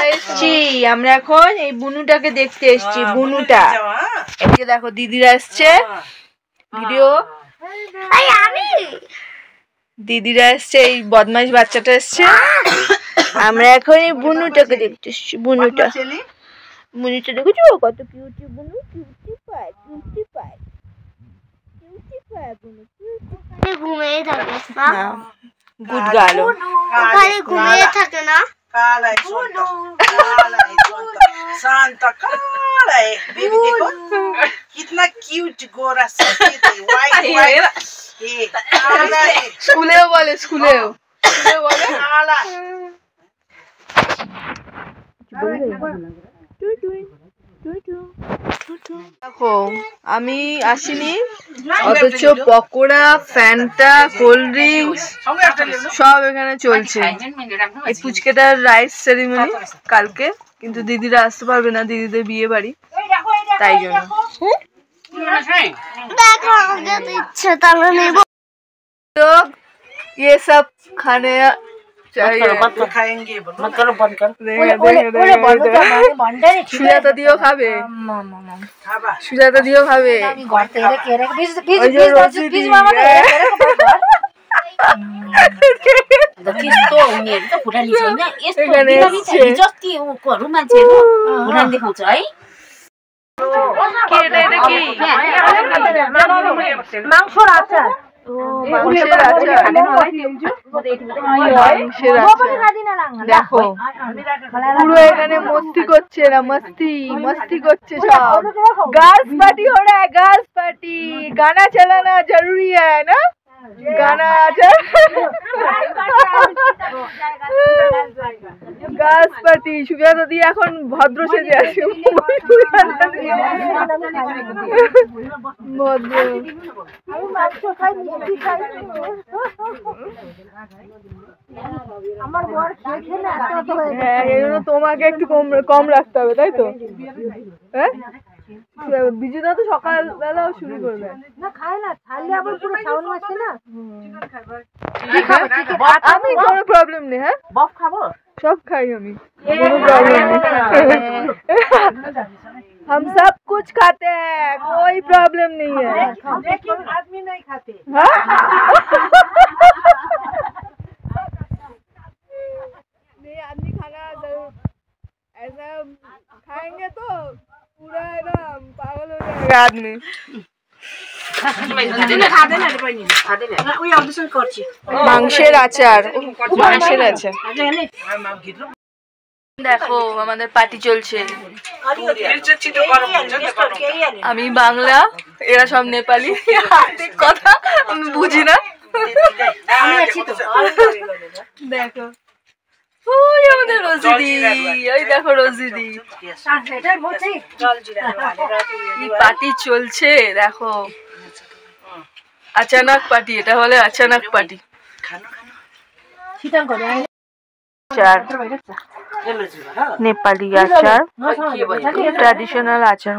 কোথায় এসেছি আমরা এখন? এই বুনুটাকে দেখতে এসেছি। বুনুটা এদিকে দেখো, দিদিরা এসছে। ভিডিও দিদিরা এসছে, এই বদমাইশ বাচ্চাটা এসছে। আমরা এখন এই বুনুটাকে দেখতে এসেছি। বুনুটা দেখেছো কত কিউটি বুনু? কিউটি পায় বুনু, ঘুমিয়ে থাকে না। গুড গার্ল, ওখানে ঘুমিয়ে থাকে না। काला है शांता काला है बेबी देखो कितना क्यूट गोरा सफेद है वाइट ये काला है स्कूलेও बोले काला দেখো আমি আসিনি, অথচ পকোড়া, ফ্যান্টা, কোল্ড ড্রিঙ্কস সব এখানে চলছে। এই পুচকেটার রাইস সেরিমনি কালকে, কিন্তু দিদিরা আসতে পারবে না, দিদিদের বিয়ে বাড়ি, তাই জন্য। তো ये सब खाने সুজাতা দিও খাবে, সুজাতা দিও খাবে। মাংসর আচার, দেখো পুরো এখানে মস্তি করছে, না मस्ती করছে সব। গার্লস পার্টি हो रहा है, গার্লস পার্টি। गाना चलाना जरूरी है ना, गाना अच्छा। Girls party. সুজাতা দি এখন ভদ্র সেজে আছে, ভদ্র। তোমাকে একটু কম রাখতে হবে, তাই তো? হ্যাঁ, বিজুদা তো সকালবেলাও শুরু করবে না, খায় না, খাইলে আবার পুরো শাওন মাসে না। আমি কোনো প্রবলেম নেই। হ্যাঁ, বফ খাবো, সব খাই আমি, কোনো প্রবলেম নেই। हम सब कुछ खाते हैं, कोई प्रॉब्लम नहीं है, लेकिन आदमी नहीं खाते। नहीं, आदमी खाना जरूर, ऐसा खाएंगे तो पूरा एकदम पागल हो जाएगा आदमी। মাংসের আচার, মাংসের আচার। দেখো আমাদের পার্টি চলছে। আমি বাংলা, এরা সব নেপালি, কথা আমি বুঝি না। দেখো ওই আমাদের রোজিদি, ওই দেখো রোজিদি, কি পার্টি চলছে দেখো। अचानक पार्टी, এটা বলে अचानक पार्टी। আচার, নেপালি আচার, ট্র্যাডিশনাল আচার।